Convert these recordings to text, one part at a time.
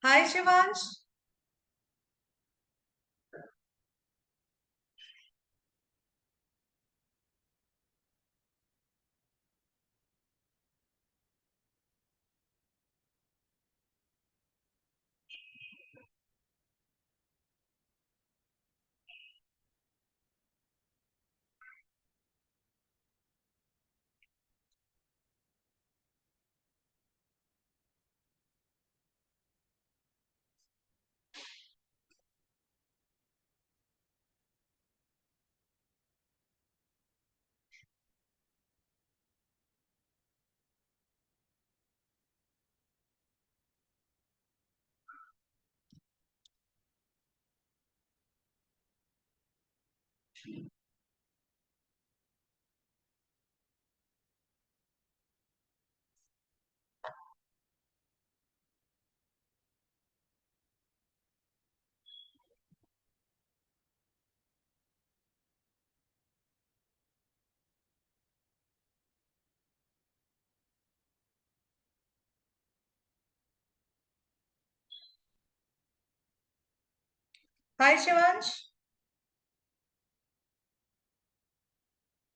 Hi Shivansh. Hi Shivansh.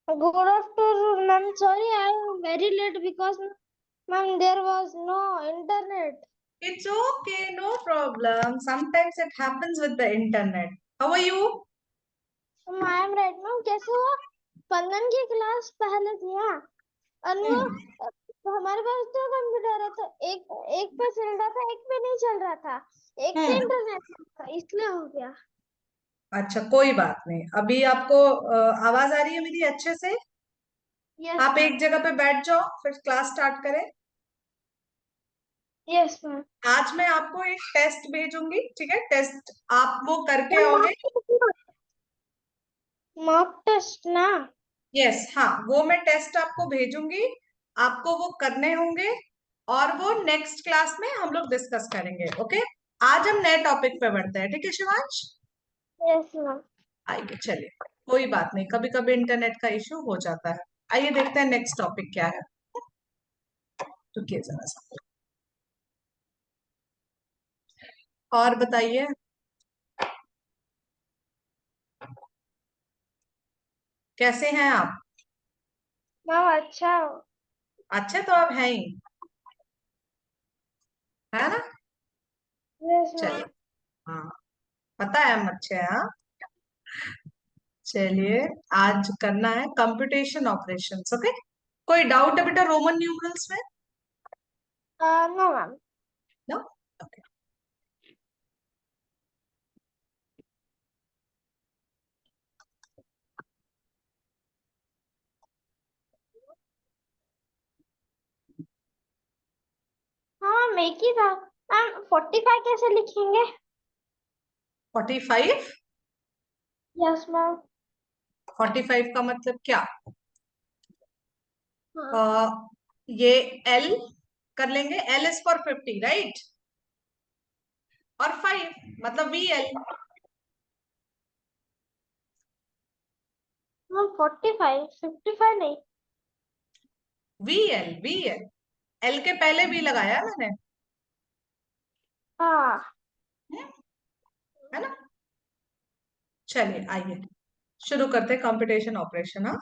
Good afternoon, ma'am. Sorry, I am very late because, ma'am, there was no internet. It's okay, no problem. Sometimes it happens with the internet. How are you? I am right, ma'am. कैसे हुआ? स्पंदन की class पहले थी हाँ, और वो हम्म। हमारे पास तो कंप्यूटर है, तो एक पे चल रहा था, एक पे नहीं चल रहा था, एक पे हम्म। इंटरनेट था, इसलिए हो गया। अच्छा, कोई बात नहीं। अभी आपको आवाज आ रही है मेरी अच्छे से? यस आप मैम। एक जगह पे बैठ जाओ, फिर क्लास स्टार्ट करें। Yes ma'am. आज मैं आपको एक टेस्ट भेजूंगी, ठीक है? टेस्ट आप वो करके आओगे। मॉक टेस्ट ना? यस, हाँ, वो मैं टेस्ट आपको भेजूंगी। आपको वो करने होंगे और वो नेक्स्ट क्लास में हम लोग डिस्कस करेंगे। ओके, आज हम नए टॉपिक पे बढ़ते हैं, ठीक है शिवांश? Yes ma'am. आइए, चलिए। कोई बात नहीं, कभी कभी इंटरनेट का इश्यू हो जाता है। आइए देखते हैं नेक्स्ट टॉपिक क्या है। रुकिए जरा सा। और बताइए, कैसे हैं आप? मैम अच्छा हो। अच्छे तो आप हैं ही, है ना? यस चलिए। मैम। हाँ, पता है हम अच्छे हैं, हाँ। चलिए, आज करना है कंप्यूटेशन ऑपरेशंस। ओके, कोई डाउट है बेटा रोमन न्यूमरल्स में? No ma'am. नो। ओके। हाँ मैं ही था। मैम 45 कैसे लिखेंगे? 45? Yes ma'am. 45 का मतलब क्या? हाँ अ, ये एल कर लेंगे। L is for 50, right? और 5 मतलब वी एल। मैम 45 55 नहीं। V L, V L. L के पहले वी लगाया मैंने। हाँ। हम्म, है ना? चलिए, आइए शुरू करते हैं कंप्यूटेशन ऑपरेशन। हाँ।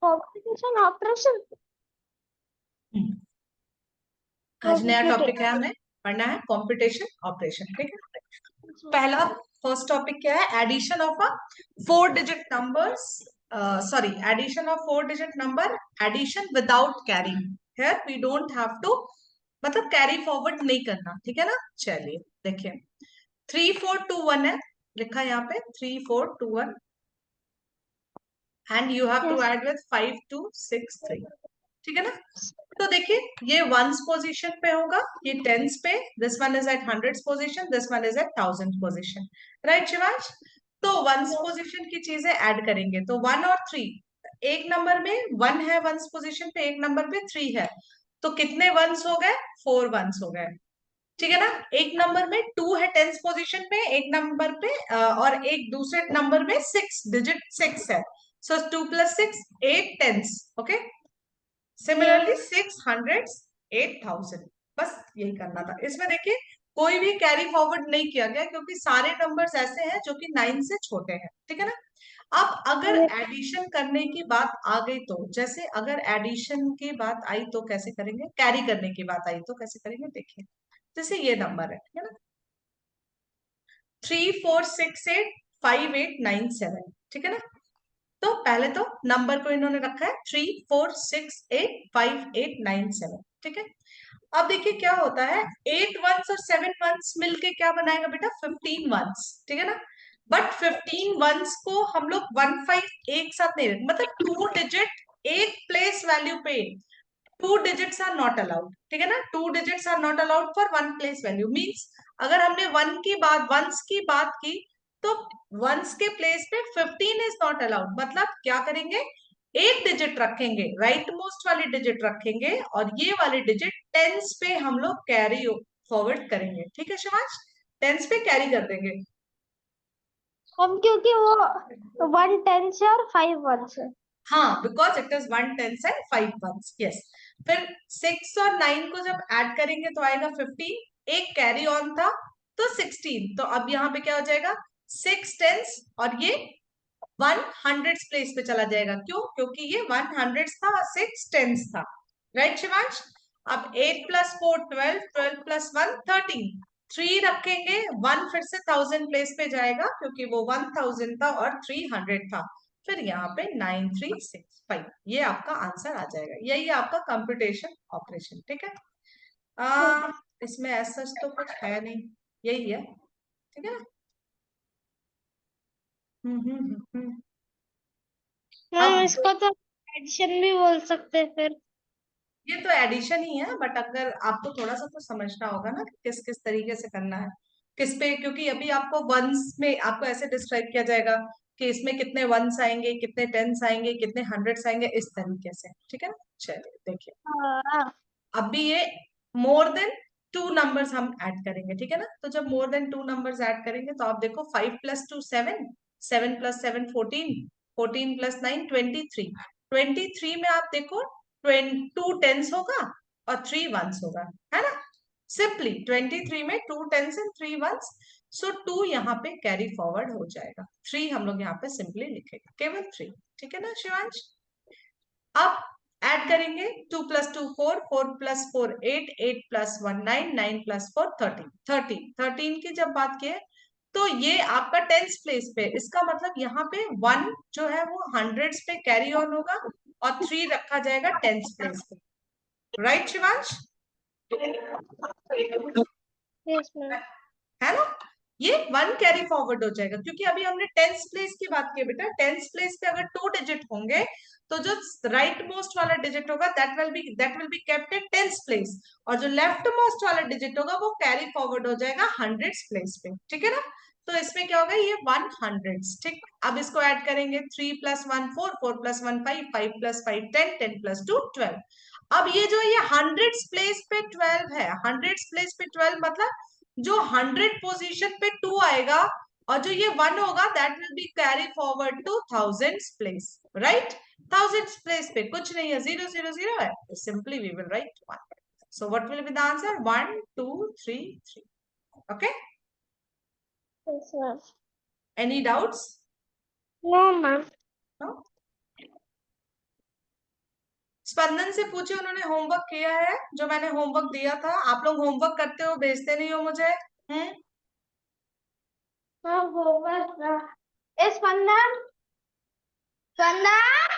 Complication operation. हम्म, आज नया कंप्यूटर। टॉपिक है हमें पढ़ना है कंप्यूटेशन ऑपरेशन, ठीक है। पहला फर्स्ट टॉपिक क्या है, addition of a 4 digit numbers, sorry addition of 4 digit number, addition without carrying, here we don't have to, मतलब कैरी फॉरवर्ड नहीं करना, ठीक है ना। चलिए देखिए 3421 है लिखा यहाँ पे 3421 and you have to Yes. Add with 5263, ठीक है ना। तो देखिए ये वंस पोजीशन पे होगा, ये टेंस पे, this one is at hundreds position, this one is at thousand position, right Shivansh. तो वंस पोजीशन की चीजें ऐड करेंगे, तो 1 और 3, एक नंबर में 1 है वंस पोजीशन पे, एक नंबर पे 3 है, तो कितने वंस हो गए, 4 वंस हो गए, ठीक है ना। एक नंबर में 2 है टेंस पोजीशन पे, एक नंबर पे और एक दूसरे नंबर में 6 है, सो 2 + 6 8 टेंस, ओके। सिमिलरली 600 8000, बस यही करना था इसमें। देखिए कोई भी कैरी फॉरवर्ड नहीं किया गया क्योंकि सारे नंबर्स ऐसे हैं जो कि 9 से छोटे हैं, ठीक है ना। अब अगर एडिशन करने की बात आ गई तो, जैसे अगर एडिशन की बात आई तो कैसे करेंगे, कैरी करने की बात आई तो कैसे करेंगे, देखिए जैसे ये नंबर है, ठीक है ना, 34685897, ठीक है ना। तो पहले तो नंबर को इन्होंने रखा है 34685897, ठीक है। अब देखिए क्या होता है, 8 वंस और 7 वंस मिलके क्या बनाएगा बेटा, 15 वंस, ठीक है ना। बट 15 वंस को हम लोग 15 एक साथ नहीं रखेंगे, मतलब 2 डिजिट एक प्लेस वैल्यू पे, 2 डिजिट्स आर नॉट अलाउड, ठीक है ना, 2 digits are not allowed for one place value, means अगर हमने वंस की बात की तो वंस के प्लेस पे 15 इज नॉट अलाउड, मतलब क्या करेंगे, एक डिजिट रखेंगे, राइट मोस्ट वाली डिजिट रखेंगे और ये वाली डिजिट टेंस पे हम लोग कैरी फॉरवर्ड करेंगे, ठीक है शिवांश, टेंस पे कैरी कर देंगे। हम क्योंकि वो 1 10 और 5 1 है। हाँ, because it is 1 10 and 5 ones, yes. फिर 6 और 9 को जब ऐड करेंगे तो आएगा 15, एक कैरी ऑन था तो 16, तो अब यहाँ पे क्या हो जाएगा, 6 टेंस और ये 100 प्लेस पे चला जाएगा, क्यों, क्योंकि ये 100 था और 6 टेंस था, राइट शिवांश। अब 8 + 4 12, 12 + 1 13, 3 रखेंगे, 1 फिर से 1000 प्लेस पे जाएगा क्योंकि वो 1000 था और 300 था, फिर यहाँ पे 9365, ये आपका आंसर आ जाएगा, यही आपका कंप्यूटेशन ऑपरेशन, ठीक है। इसमें ऐसा तो कुछ है नहीं, यही है, ठीक है ना। हम अब इसको तो एडिशन भी बोल सकते हैं फिर। ये तो एडिशन ही है, बट अगर आपको थोड़ा सा तो समझना होगा ना कि किस किस तरीके से करना है, किस पे, क्योंकि अभी आपको वंस में आपको ऐसे डिस्क्राइब किया जाएगा कि इसमें कितने वंस आएंगे, कितने टेंस आएंगे, कितने हंड्रेड्स आएंगे, इस तरीके से, ठीक है ना। चलिए देखिए हाँ। अभी ये मोर देन 2 नंबर्स हम ऐड करेंगे, ठीक है ना। तो जब मोर देन 2 नंबर्स ऐड करेंगे तो आप देखो 5 + 2 7, 7 + 7 14, 14 + 9 23, 23 में आप देखो 2 टेंस होगा और 3 वंस होगा, है ना। सिंपली 23 में 2 टेंस एंड 3 वंस, सो 2 यहाँ पे कैरी फॉरवर्ड हो जाएगा, 3 हम लोग यहाँ पे सिंपली लिखेंगे, केवल 3, ठीक है ना शिवांश। अब ऐड करेंगे 2 + 2 4, 4 + 4 8, 8 + 1 9, 9 + 4 13, 13, 13 की जब बात की तो ये आपका टेंस प्लेस पे, इसका मतलब यहाँ पे 1 जो है वो हंड्रेड्स पे कैरी ऑन होगा और 3 रखा जाएगा टेंस प्लेस पे, राइट शिवांश, यस मैम। है ना। ये 1 कैरी फॉरवर्ड हो जाएगा क्योंकि अभी हमने टेंस प्लेस की बात की बेटा, टेंस प्लेस पे अगर 2 डिजिट होंगे तो जो राइट मोस्ट वाला डिजिट होगा that will be kept in tens place, और जो लेफ्ट मोस्ट वाला डिजिट होगा वो कैरी फॉरवर्ड हो जाएगा हंड्रेड्स प्लेस पे, ठीक है ना। तो इसमें क्या होगा, ये 100, ठीक। अब इसको ऐड करेंगे 3 + 1 4, 4 + 1 5, 5 + 5 10, 10 + 2 12। अब ये जो ये हंड्रेड्स प्लेस पे 12 है, हंड्रेड्स प्लेस पे 12 मतलब जो 100 पोजीशन पे 2 आएगा और जो ये 1 होगा that will be carry forward to thousands place, right. Thousands place पे कुछ नहीं है, 0 0 0 है, simply we will write 1, so what will be the answer 1 2 3 3, okay. Yes ma'am. Any doubts, no ma'am. No. स्पंदन से पूछे उन्होंने होमवर्क किया है, जो मैंने होमवर्क दिया था। आप लोग होमवर्क करते हो, भेजते नहीं हो मुझे। हाँ होमवर्क। ए स्पंदन, स्पंदन।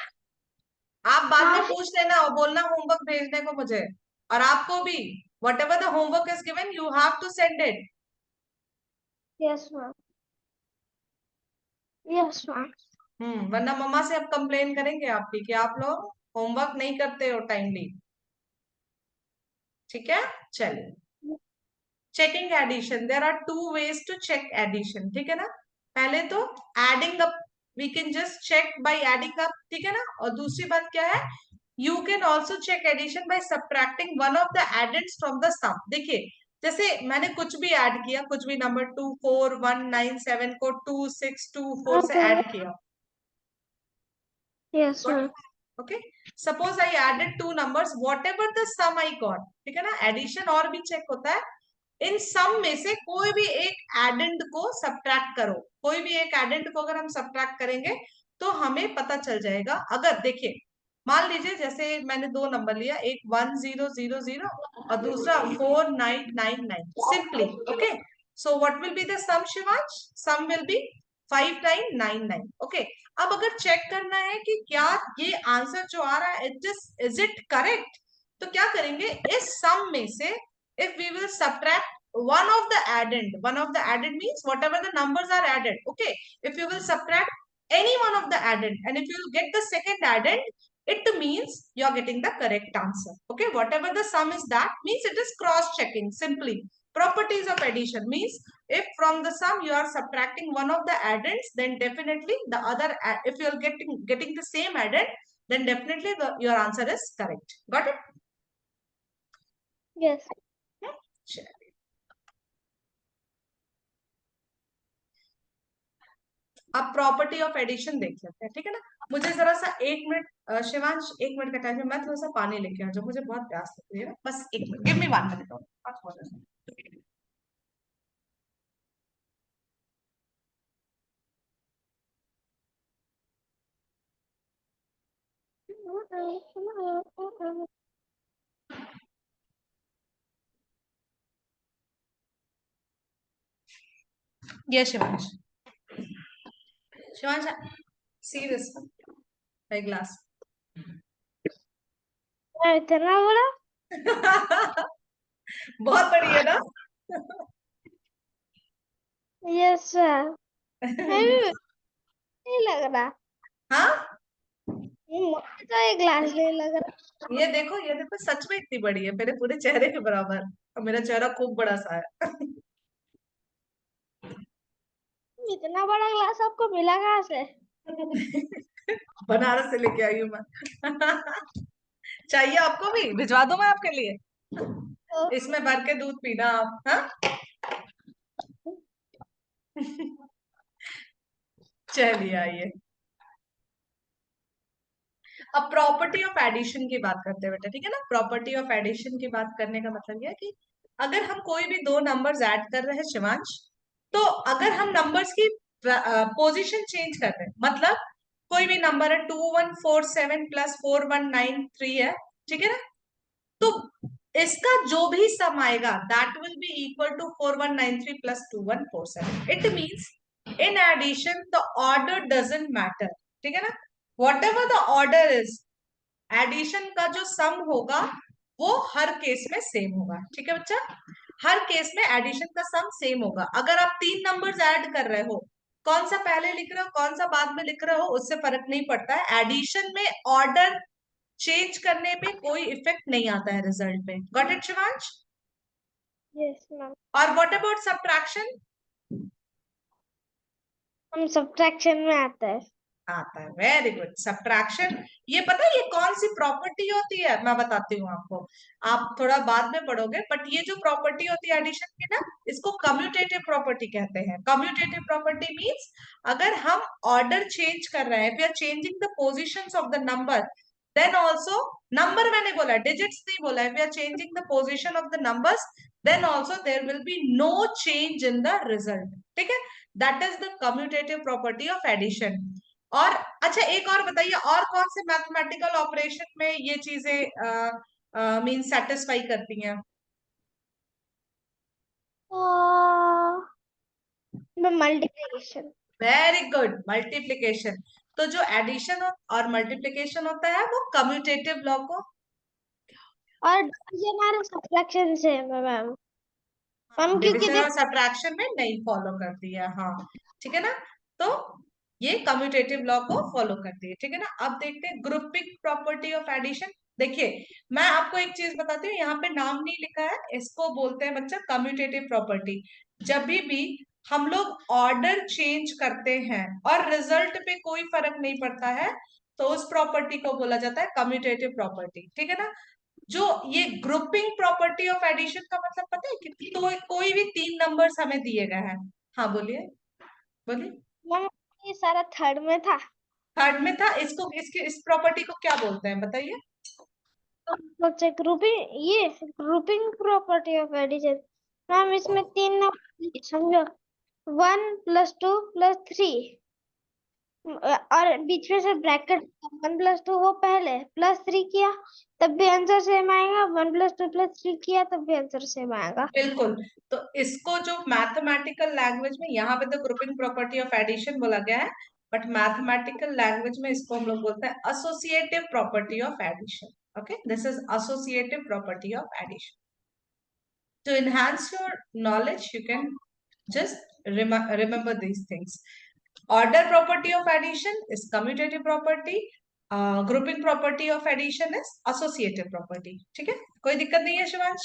आप बाद में हाँ पूछ लेना और बोलना होमवर्क भेजने को मुझे। और आपको भी whatever the homework is given you have to send it. Yes ma'am, yes ma'am. वरना मम्मा से अब कंप्लेन करेंगे आपकी कि आप लोग होमवर्क नहीं करते हो टाइमली। ठीक है, चलिए। Checking addition, there are two ways to check addition. ठीक है ना, पहले तो adding up, we can just check by adding up. ठीक है ना, और दूसरी बात क्या है, you can also check addition by subtracting one of the addends from the sum. देखिए, जैसे मैंने कुछ भी ऐड किया, कुछ भी नंबर 24197 को 2624 से ऐड किया। Yes ma'am. Okay, suppose I added two numbers, whatever the sum I got, ठीक है ना, एडिशन और भी चेक होता है। इन सम में से कोई भी एक एडेंड को सब्ट्रैक्ट करो, कोई भी एक एडेंड को अगर हम सब्ट्रैक्ट करेंगे तो हमें पता चल जाएगा। अगर देखिए, मान लीजिए जैसे मैंने दो नंबर लिया, एक 1000 और दूसरा 4999, simply. Okay, so what will be the sum Shivansh? Sum will be 5999। Okay, अब अगर चेक करना है कि क्या ये आंसर जो आ रहा है इज इट करेक्ट, तो क्या करेंगे, इस सम में से if we will subtract one of the addend means whatever the numbers are added. Okay, if you will subtract any one of the addend and if you will get the second addend, it means you are getting the correct answer. Okay, whatever the sum is, that means it is cross checking. Simply, properties of addition means if from the sum you are subtracting one of the addends, then definitely the other, if you are getting the same addend, then definitely your answer is correct. Got it? Yes. चलिए, अब property of addition देख लेते हैं। ठीक है ना, मुझे जरा सा 1 मिनट, शिवांश 1 मिनट का टाइम है, मैं थोड़ा सा पानी लेके आ जाऊँ, मुझे बहुत प्यास लग रही है ना, बस 1 मिनट, गिव मी 1 मिनट। ये Shivansh, Shivansh, see this my glass. इतना बड़ा? बहुत बड़ी है ना। Yes sir. नहीं लग रहा। हाँ, मुझे तो ये ग्लास नहीं लग रहा। ये देखो सच में इतनी बड़ी है, मेरे पूरे चेहरे के बराबर, और मेरा चेहरा खूब बड़ा सा है। इतना बड़ा ग्लास आपको मिला कहाँ से? बनारस से लेके आई हूँ मैं। चाहिए आपको भी, भिजवा दूं मैं आपके लिए? तो इसमें भर के दूध पीना आप, हाँ। चलिए आइए, अब प्रॉपर्टी ऑफ एडिशन की बात करते हैं बेटा। ठीक है ना, प्रॉपर्टी ऑफ एडिशन की बात करने का मतलब यह है कि अगर हम कोई भी दो नंबर्स ऐड कर रहे हैं शिवांश, तो अगर हम नंबर्स की पोजीशन चेंज कर रहे हैं, मतलब कोई भी नंबर है 2147 प्लस 4193 है, ठीक है ना, तो इसका जो भी सम आएगा that will be equal to 4193 plus 2147। It means in addition the order doesn't matter. ठीक है ना, whatever the order is, addition का जो सम होगा वो हर केस में सेम होगा। ठीक है बच्चा, हर केस में एडिशन का सम सेम होगा। अगर आप 3 नंबर्स ऐड कर रहे हो, कौन सा पहले लिख रहे हो कौन सा बाद में लिख रहे हो, उससे फर्क नहीं पड़ता है। एडिशन में ऑर्डर चेंज करने पे कोई इफेक्ट नहीं आता है रिजल्ट पे। Got it Shivansh? Yes ma'am. और व्हाट अबाउट सब्ट्रैक्शन? हम सब्ट्रैक्शन में आता है। आता है, वेरी गुड। सब्ट्रैक्शन, ये पता है ये कौन सी प्रॉपर्टी होती है, मैं बताती हूँ आपको, आप थोड़ा बाद में पढ़ोगे, बट ये जो प्रॉपर्टी होती है एडिशन की ना, इसको कम्यूटेटिव प्रॉपर्टी कहते हैं। कम्यूटेटिव प्रॉपर्टी मींस अगर हम ऑर्डर चेंज कर रहे हैं, we are changing the positions of the number, then also, number मैंने बोला, डिजिट्स नहीं बोला है, we are changing the position of the number, then also there will be no change in the result. ठीक है, that is the commutative property of addition. और अच्छा एक और बताइए, और कौन से मैथमेटिकल ऑपरेशन में ये चीजें मीन सेटिस्फाई करती हैं? मल्टीप्लिकेशन। Very good, multiplication. तो जो एडिशन और मल्टीप्लिकेशन होता है वो कम्यूटेटिव लॉ को, और डिवीजन और सब्ट्रैक्शन से मैम। मैम क्योंकि डिविजन और देखो सब्ट्रैक्शन में नहीं फॉलो करती है। हाँ ठीक है ना, तो ये कम्यूटेटिव लॉ को फॉलो करती है। ठीक है ना, अब देखते हैं ग्रुपिंग प्रॉपर्टी ऑफ एडिशन। देखिए मैं आपको एक चीज बताती हूँ, यहाँ पे नाम नहीं लिखा है, इसको बोलते हैं बच्चा कम्यूटेटिव प्रॉपर्टी। जब भी हम लोग ऑर्डर चेंज करते हैं और रिजल्ट पे कोई फर्क नहीं पड़ता है, तो उस प्रॉपर्टी को बोला जाता है कम्यूटेटिव प्रॉपर्टी। ठीक है ना, जो ये ग्रुपिंग प्रॉपर्टी ऑफ एडिशन का मतलब पता है कि तो कोई भी तीन नंबर्स हमें दिए गए हैं। हाँ बोलिए, बोलिए। मैम ये सारा थर्ड में था। थर्ड में था, इसको इसके इस प्रॉपर्टी को क्या बोलते हैं बताइए? बच्चे ग्रुपिंग, ये grouping property of addition. Ma'am इसमें तीन नंबर समझो, 1 + 2 + 3, और बीच में से ब्रैकेट 1 + 2 वो पहले +3 किया तब भी आंसर सेम आएगा, 1 + 2 + 3 किया तब भी आंसर सेम आएगा। बिल्कुल। तो इसको जो मैथमेटिकल लैंग्वेज में, यहाँ पे तो ग्रुपिंग प्रॉपर्टी ऑफ एडिशन बोला गया है, बट मैथमेटिकल लैंग्वेज में इसको हम लोग बोलते हैं associative property of addition. Okay, this is associative property of addition. To enhance your knowledge, you can just remember these things. Order property of addition is commutative property. Grouping property of addition is associative property. ठीक है, कोई दिक्कत नहीं है Shivansh?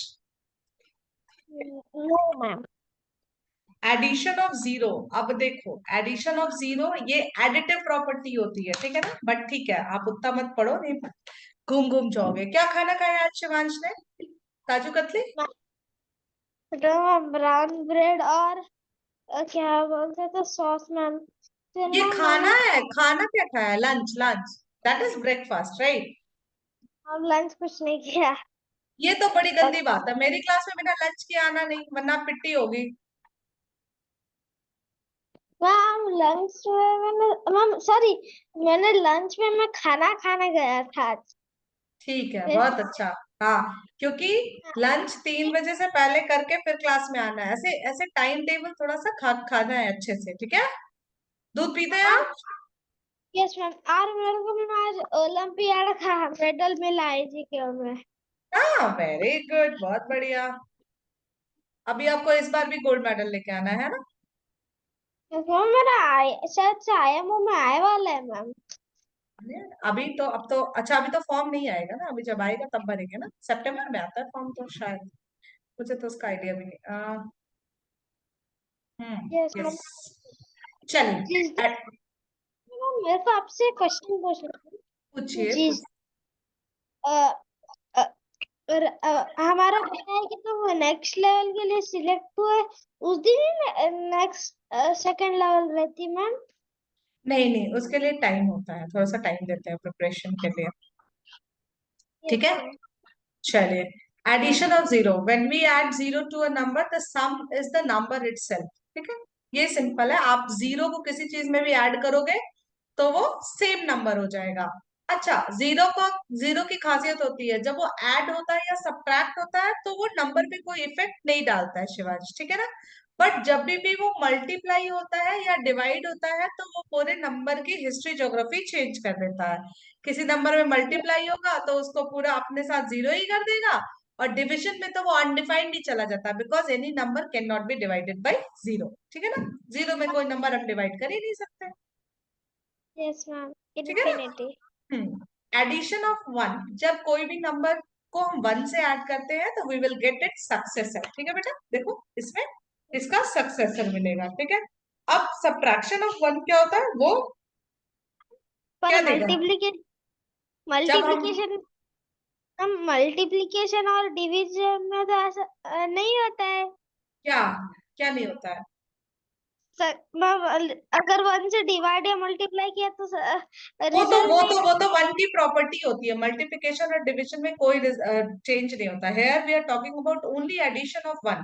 No ma'am. Addition of zero, अब देखो addition of zero ये additive property होती है। ठीक है ना, बट ठीक है आप उतना मत पढ़ो, नहीं घूम घूम जाओगे। क्या खाना खाया आज शिवांश ने? काजू कतली? ब्राउन ब्रेड और क्या बोलते थे सॉस मैम। फिर ये ना खाना मैंने है, खाना क्या खाया? Lunch, lunch that is breakfast right? अब लंच कुछ नहीं किया। ये तो बड़ी गंदी बात है, मेरी क्लास में बिना लंच के आना नहीं, वरना पिट्टी होगी। मैम लंच में मैंने, मैम सॉरी, मैंने लंच में मैं खाना खाने गया था आज। ठीक है, फिर बहुत अच्छा। हाँ, क्योंकि लंच 3 बजे से पहले करके फिर क्लास में आना है, ऐसे ऐसे टाइम टेबल थोड़ा सा खाना है अच्छे से। ठीक है, दूध पीते हैं और आप? यस मैम, और मेरे को मैम आज ओलंपियाड का मेडल मिला है जी के में। हाँ वेरी गुड, बहुत बढ़िया। अभी आपको इस बार भी गोल्ड मेडल लेके आना है ना? मैम मेरा शायद से IMO में आए वाला है मैम। अभी तो, अब तो अच्छा, अभी तो फॉर्म नहीं आएगा ना, अभी जब आएगा तब भरेंगे ना, सितंबर में आता है फॉर्म तो शायद, मुझे तो उसका आइडिया भी नहीं। Yes ma'am. यस, चलिए जिस दिन मैम मेरे को आपसे क्वेश्चन पूछना है। पूछिए जिस अ, अ, हमारा क्या है कि तुम नेक्स्ट लेवल के लिए सिलेक्ट हुए उस दिन ही नेक्स्ट सेकंड लेवल रहती मैम। नहीं नहीं, उसके लिए टाइम होता है, थोड़ा सा टाइम देते हैं प्रिपरेशन के लिए। ठीक यस है, मैम। चलिए। Addition of zero, when we add zero to a number the sum is the number itself. ठीक है, ये सिंपल है, आप जीरो को किसी चीज में भी ऐड करोगे तो वो सेम नंबर हो जाएगा। अच्छा, जीरो की खासियत होती है, जब वो ऐड होता है या सब्ट्रैक्ट होता है तो वो नंबर पे कोई इफेक्ट नहीं डालता है शिवांश। ठीक है ना, बट जब भी वो मल्टीप्लाई होता है या डिवाइड होता है तो वो पूरे नंबर की हिस्ट्री ज्योग्राफी चेंज कर देता है। किसी नंबर में मल्टीप्लाई होगा तो उसको पूरा अपने साथ जीरो ही कर देगा, और डिविजन में तो वो अनडिफाइंड ही चला जाता है, because any number can not be divided by zero. ठीक है ना, जीरो में कोई नंबर हम डिवाइड कर ही नहीं सकते। Yes ma'am. ठीक है ना, इन्फिनिटी। एडिशन ऑफ वन, जब कोई भी नंबर को हम वन से ऐड करते हैं तो we will get it successor. ठीक है बेटा, देखो इसमें इसका सक्सेसर मिलेगा। ठीक है, अब सब्ट्रैक्शन ऑफ वन क्या होता है, वो पर क्या देगा? मल्टीप्लिकेशन, जब हम, मल्टीप्लिकेशन हम मल्टीप्लिकेशन और डिवीजन में तो ऐसा नहीं होता है। क्या क्या नहीं होता है? मैम अगर वन से डिवाइड या मल्टीप्लाई किया तो वो तो रिजल्ट वो नहीं। तो वो तो वन की प्रॉपर्टी होती है, मल्टीप्लिकेशन और डिवीजन में कोई चेंज नहीं होता। Here we are talking about only addition of one.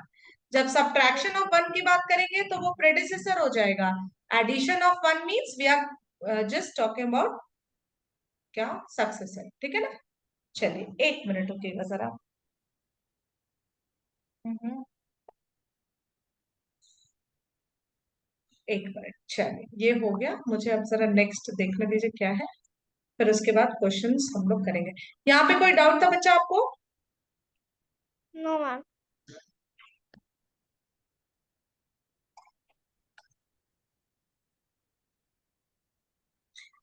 जब सब्ट्रैक्शन ऑफ वन की बात करेंगे तो वो प्रेडिसेसर हो जाएगा। Addition of one means we are just talking about क्या सक्सेसर, ठीक है ना। चलिए 1 मिनट रुकिएगा जरा। हम्म, 1 मिनट, चलिए ये हो गया। मुझे अब जरा नेक्स्ट देखने दीजिए क्या है, फिर उसके बाद क्वेश्चंस हम लोग करेंगे। यहाँ पे कोई डाउट था बच्चा आपको? No ma'am.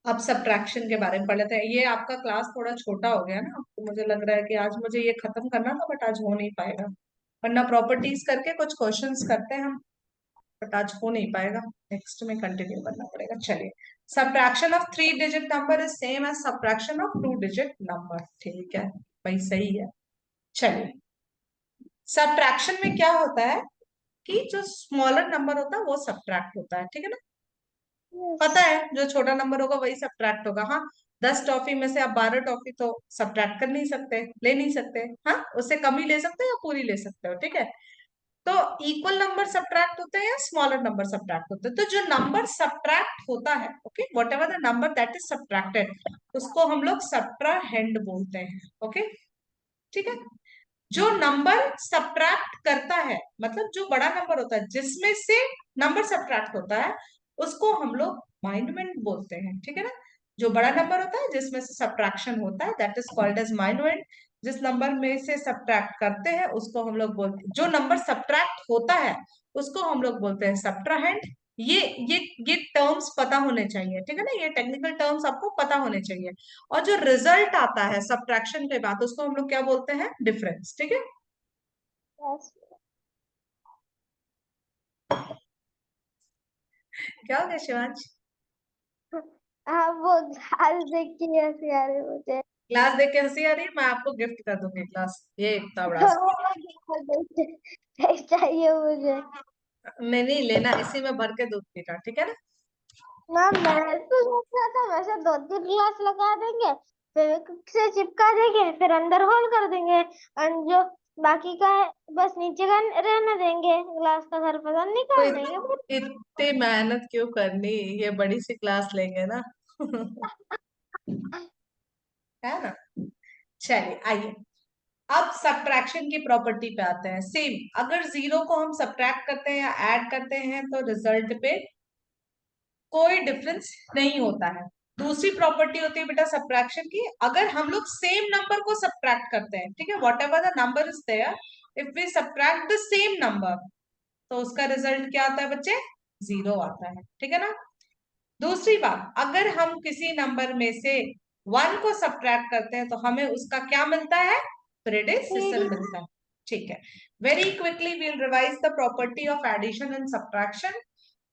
अब सब्ट्रैक्शन के बारे में पढ़ लेते हैं। ये आपका क्लास थोड़ा छोटा हो गया ना, तो मुझे लग रहा है कि आज मुझे ये खत्म करना था, बट आज हो नहीं पाएगा। वरना प्रॉपर्टीज करके कुछ क्वेश्चंस करते हैं हम, बट आज हो नहीं पाएगा। नेक्स्ट में कंटिन्यू करना पड़ेगा। चलिए, subtraction of 3 digit number is same as subtraction of 2 digit number. ठीक है भाई, सही है। चलिए, सब्ट्रैक्शन में क्या होता है कि जो स्मॉलर नंबर होता है वो सब्ट्रैक्ट होता है, ठीक है ना। पता यस। है जो छोटा नंबर होगा वही सब्ट्रैक्ट होगा। हाँ, 10 टॉफी में से आप 12 टॉफी तो सब्ट्रैक्ट कर नहीं सकते, ले नहीं सकते। हाँ, उससे कम ही ले सकते हो या पूरी ले सकते हो, ठीक है। तो इक्वल नंबर सब्ट्रैक्ट होते हैं या स्मॉलर नंबर सब्ट्रैक्ट होते हैं। तो जो नंबर सब्ट्रैक्ट होता है, okay, what ever the number that is subtracted, उसको हम लोग सब्ट्राहेंड बोलते हैं। ओके, ठीक है। जो नंबर सब्ट्रैक्ट करता है, मतलब जो बड़ा नंबर होता है जिसमें से नंबर सब्ट्रैक्ट होता है, उसको हम लोग माइन्यूएंट बोलते हैं, ठीक है ना। जो बड़ा नंबर होता है जिसमें से सब्ट्रैक्शन होता है, दैट इज कॉल्ड एज माइन्यूएंट। जिस नंबर में से सब्ट्रैक्ट करते हैं उसको हम लोग बोलते हैं, जो नंबर सब्ट्रैक्ट होता है उसको हम लोग बोलते हैं सब्ट्राहेंड। ये ये ये टर्म्स पता होने चाहिए, ठीक है ना। ये टेक्निकल टर्म्स आपको पता होने चाहिए। और जो रिजल्ट आता है सब्ट्रैक्शन के बाद, उसको हम लोग क्या बोलते हैं? डिफरेंस, ठीक है। यस। क्या हो गया शिवांश? हाँ, वो घास देख के हंसी आ रही मुझे। ग्लास देख के हंसी आ रही है? मैं आपको गिफ्ट कर दूंगी ग्लास, ये इतना बड़ा सा। वो घास देख के चाहिए मुझे। नहीं नहीं लेना, इसी में भर के दूध पीना, ठीक है ना। मैम, मैं तो सोच रहा था वैसे 2-3 ग्लास लगा देंगे, फेविक्विक से चिपका देंगे, फिर अंदर होल कर देंगे, और जो बाकी का है बस नीचे का रहने देंगे, ग्लास का सरफेस तो निकाल देंगे फिर। इतनी मेहनत क्यों करनी, ये बड़ी सी क्लास लेंगे ना। है ना। चलिए आइए, अब सब्ट्रैक्शन की प्रॉपर्टी पे आते हैं। सेम, अगर जीरो को हम सब्ट्रैक्ट करते हैं या ऐड करते हैं तो रिजल्ट पे कोई डिफरेंस नहीं होता है। दूसरी प्रॉपर्टी होती है बेटा सब्ट्रैक्शन की, अगर हम लोग सेम नंबर को सब्ट्रैक्ट करते हैं, ठीक है, whatever the number is there, if we subtract the same number, तो उसका रिजल्ट क्या आता है बच्चे? जीरो आता है, ठीक है ना। दूसरी बात, अगर हम किसी नंबर में से 1 को सब्ट्रैक्ट करते हैं तो हमें उसका क्या मिलता है? प्रेडिसेसर मिलता है, ठीक है। Very quickly we'll revise the property of addition and subtraction.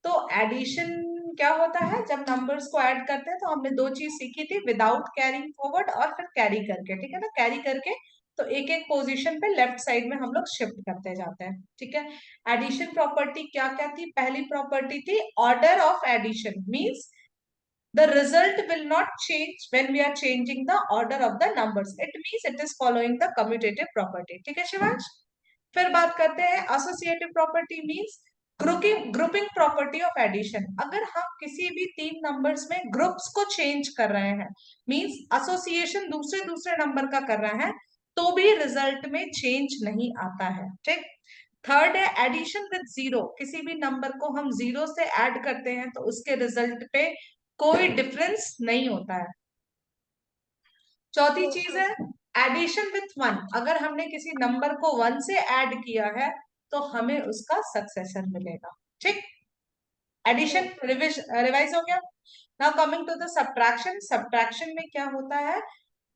तो एडिशन क्या होता है? जब नंबर्स को ऐड करते हैं तो हमने दो चीज सीखी थी, विदाउट कैरिंग फॉरवर्ड और फिर कैरी करके, ठीक है ना। कैरी करके तो एक एक पोजीशन पे लेफ्ट साइड में हम लोग शिफ्ट करते जाते हैं, ठीक है। एडिशन प्रॉपर्टी क्या क्या थी? पहली प्रॉपर्टी थी order of addition, means the result will not change when we are changing the order of the numbers. It means it is following the commutative property. ठीक है शिवांश। फिर बात करते हैं associative property, means grouping grouping property of addition. अगर हम किसी भी 3 नंबर्स में ग्रुप्स को चेंज कर रहे हैं, मींस एसोसिएशन दूसरे दूसरे नंबर का कर रहे हैं, तो भी रिजल्ट में चेंज नहीं आता है, ठीक। थर्ड है एडिशन विद जीरो, किसी भी नंबर को हम जीरो से ऐड करते हैं तो उसके रिजल्ट पे कोई डिफरेंस नहीं होता है। चौथी चीज है एडिशन विथ 1, अगर हमने किसी नंबर को 1 से ऐड किया है तो हमें उसका सक्सेसर मिलेगा, ठीक। एडिशन रिवाइज हो गया। Now coming to the subtraction. Subtraction में क्या होता है?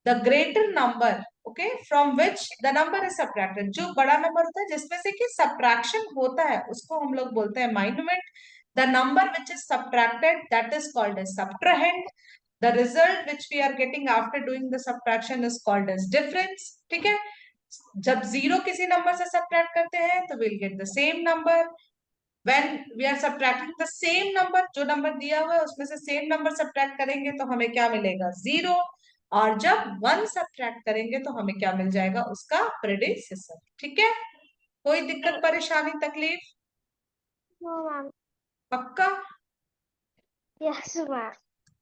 The greater number, okay, from which the number is subtracted, जो बड़ा नंबर होता है जिसमें से कि सब्ट्रैक्शन होता है उसको हम लोग बोलते हैं minuend. The number which is subtracted that is called as subtrahend. The result which we are getting after doing the subtraction is called as difference, ठीक है। जब जीरो किसी नंबर से सब्ट्रैक्ट करते हैं तो will get the same number. when we are subtracting the same number, जो number दिया हुआ है उसमें से सेम नंबर सब्ट्रैक्ट करेंगे तो हमें क्या मिलेगा? जीरो। और जब 1 सब्ट्रैक्ट करेंगे तो हमें क्या मिल जाएगा? उसका प्रेडिसेसर, ठीक है। कोई दिक्कत परेशानी तकलीफ? No ma'am. पक्का? Yes ma'am.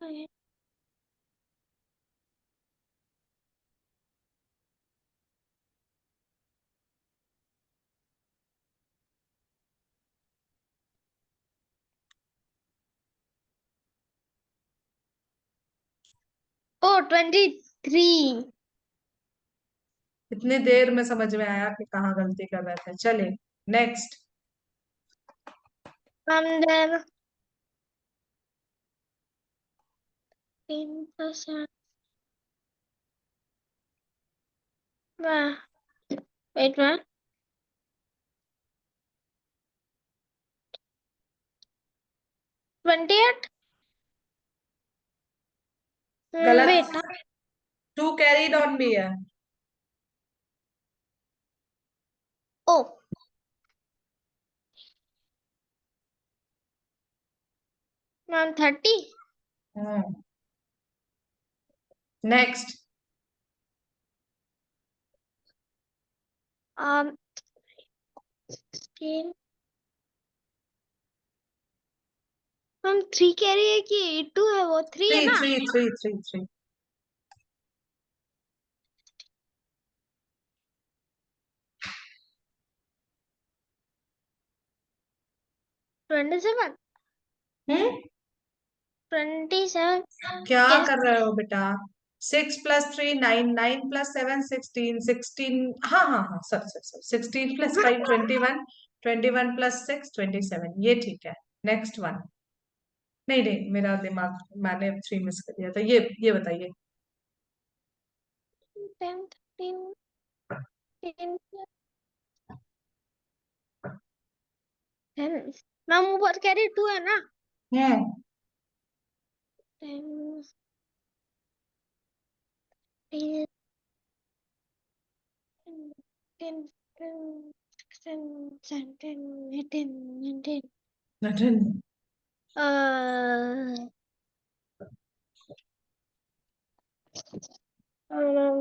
ओ 23। इतनी देर में समझ में आया कि कहाँ गलती कर रहे थे। चलिए next. And then 10%. Wait, man. 28. गलत। Wait. 2 कैरीड ऑन भी है। Oh. Ma'am, 30. नेक्स्ट। 16. मैम 3 कह रही है कि 2 है, वो 3 है थ्री ना? Three three three three 27. हम्म 27. क्या कैसे? कर रहे हो बेटा? 6 + 3 9, 9 + 7 16, 16। हाँ हाँ हाँ, सर सर सर, 16 + 5 21, 21 + 6 27, ये ठीक है। Next one. नहीं नहीं, मेरा दिमाग, मैंने 3 मिस कर दिया था। ये बताइए। 10, 13, 10, 10. मैम ऊपर कह रही 2 है ना? हम्म 10, 10, 10, 16, 17, 18, 19. नटन।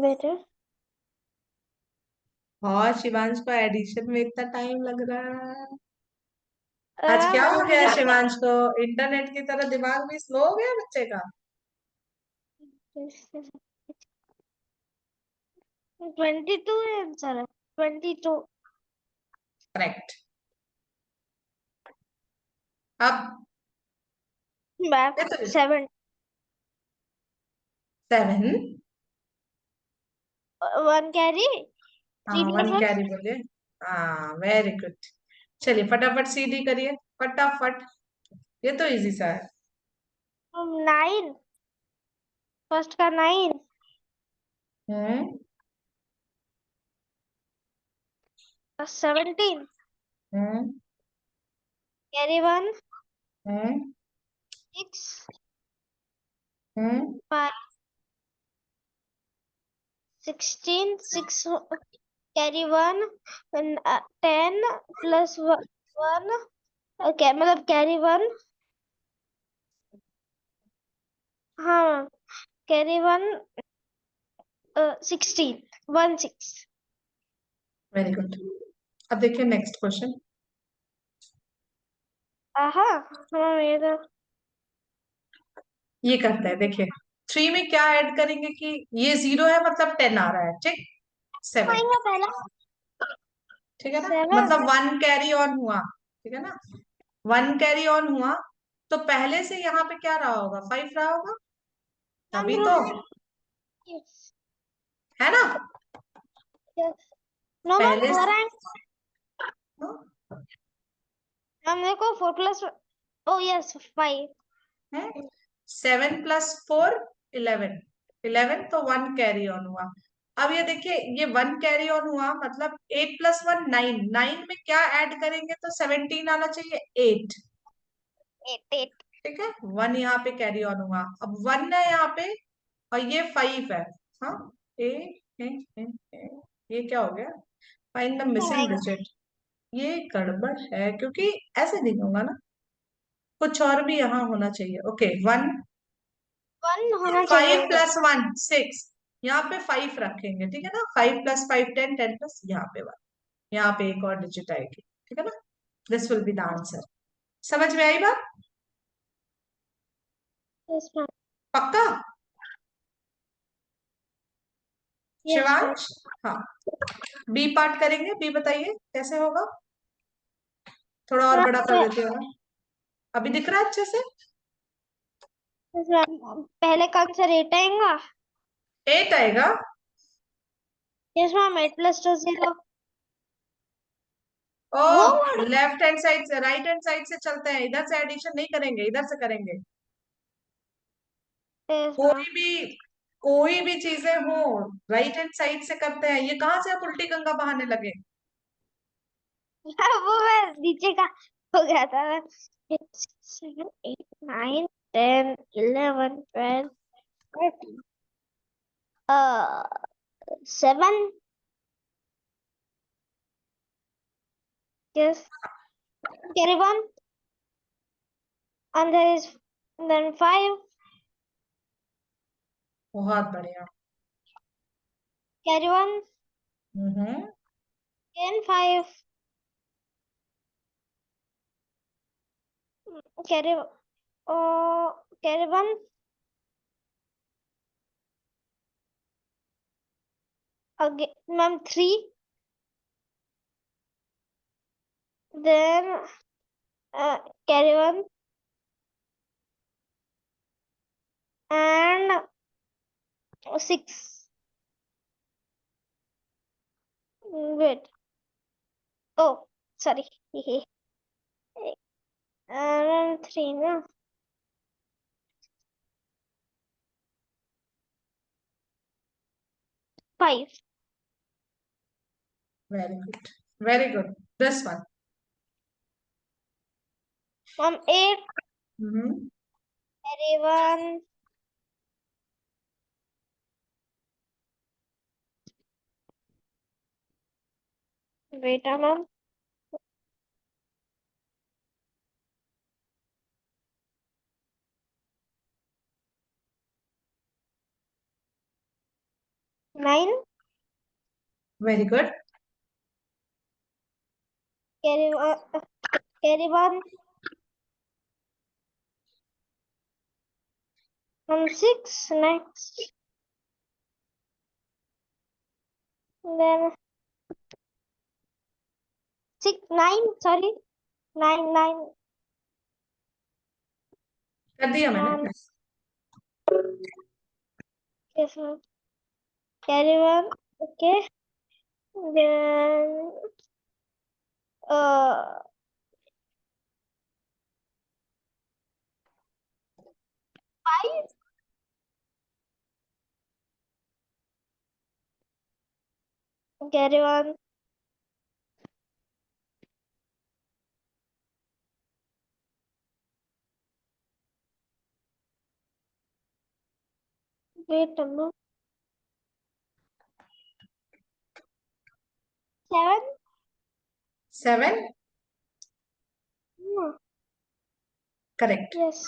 बेटा हाँ, शिवांश को एडिशन में इतना टाइम लग रहा है। आज क्या हो गया है शिवांश को? इंटरनेट की तरह दिमाग भी स्लो हो गया बच्चे का। 22 है आंसर। 22। करेक्ट। अब बैक 7। 7। 1 कैरी। हाँ, 3 1 + 1 कैरी बोले। हाँ, वेरी गुड। चलिए फटाफट सीडी करिए, फटाफट। ये तो इजी सा है। 9। फर्स्ट का 9 हम्म + 17 हम्म कैरी 1 हम्म 6 हम्म 5 16 6 कैरी 1 10 + 1 क्या मतलब कैरी 1। हाँ कैरी 1 16 1 6। Very good. अब देखिए नेक्स्ट क्वेश्चन। हाँ हाँ ये तो ये करते हैं, देखिए। 3 में क्या ऐड करेंगे कि ये 0 है, मतलब 10 आ रहा है, ठीक। 7। आएगा पहला ठीक है ना, 7। मतलब 1 कैरी ऑन हुआ। ठीक है ना, 1 कैरी ऑन हुआ, तो पहले से यहाँ पे क्या रहा होगा? 5 रहा होगा, तभी तो। है ना? नो मैम पहले हो रहा है। हाँ, मैम देखो 4 + ओ यस 5। है। 7 + 4 11, 11 तो 1 कैरी ऑन हुआ। अब ये देखिए, ये 1 कैरी ऑन हुआ, मतलब 8 + 1 9, 9 में क्या ऐड करेंगे तो 17 आना चाहिए, 8। 8 ठीक है, 1 यहाँ पे कैरी ऑन हुआ, अब 1 है यहाँ पे, और ये 5 है। हाँ, ए, ए, ए, ए, ये क्या हो गया? फाइंड द मिसिंग आएगा। डिजिट। ये गड़बड़ है, क्योंकि ऐसे नहीं होगा ना, कुछ और भी यहाँ होना चाहिए। ओके, 1। 1 होना 5 चाहिए इधर। + 1 6, यहाँ पे 5 रखेंगे, ठीक है ना। 5 + 5 10, 10 प्लस यहाँ पे 1, यहाँ पे एक और डिजिट आएगी, ठीक है ना। This will be the answer. समझ में आई बात? Yes ma'am. पक्का? Yes, ma'am. शिवांश, हाँ, बी पार्ट करेंगे। बी बताइए कैसे होगा, थोड़ा और बड़ा कर देती हो ना, अभी दिख रहा है अच्छे से? Yes, ma'am. पहले का आंसर 8 आएगा। 8 आएगा। Yes, ma'am. 8 plus 2 0. ओ, वो वाला। लेफ्ट हैंड साइड से राइट हैंड साइड से चलते हैं, इधर से एडिशन नहीं करेंगे, इधर से करेंगे। Yes, ma'am. कोई भी चीजें हो राइट हैंड साइड से करते हैं। ये कहाँ से आप उल्टी गंगा बहाने लगे? वो मैं नीचे का हो गया था। 7 8 9 10 11 12 13 7. Yes. Carry on. And there is then 5. बहुत बढ़िया। Carry on. Hmm. Again 5. Carry carry on. Again, ma'am, 3. Then carry on. And 6. Wait. Oh, sorry. And 3, no? 5. Very good, very good. This one. Ma'am, 8. Hmm. Carry on. Wait, ma'am. Nine. Very good. Carry on. Carry on. 6 next. Then 6 9. Sorry. 9 9. कर दिया मैंने। And yes, ma'am. Carry on. Okay. Then uh 5. Carry on. Wait a minute. 7. 7 No. Correct. Yes.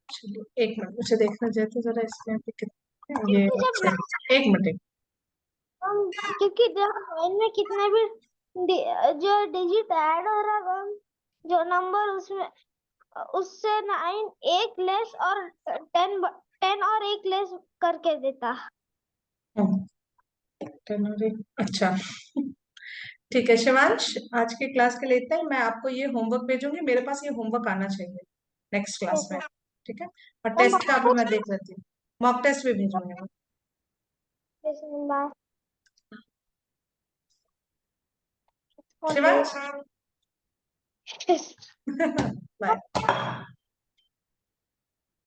चलिए एक minute, मुझे देखना चाहते जरा इसमें पे कितने ये। जब एक मिनट। क्योंकि जब लाइन में कितने भी जो डिजिट ऐड हो रहा है, जो नंबर उसमें उससे 9 एक लेस और 10 और एक लेस करके देता। 10 और 1, अच्छा। ठीक है शिवांश, आज की क्लास के लिए इतना ही। मैं आपको ये होमवर्क भेजूंगी, मेरे पास ये होमवर्क आना चाहिए नेक्स्ट क्लास में। ठीक है, और टेस्ट का भी मैं देख लेती हूँ, मॉक टेस्ट भी भेजूंगी मैं। शिवांश, बाय।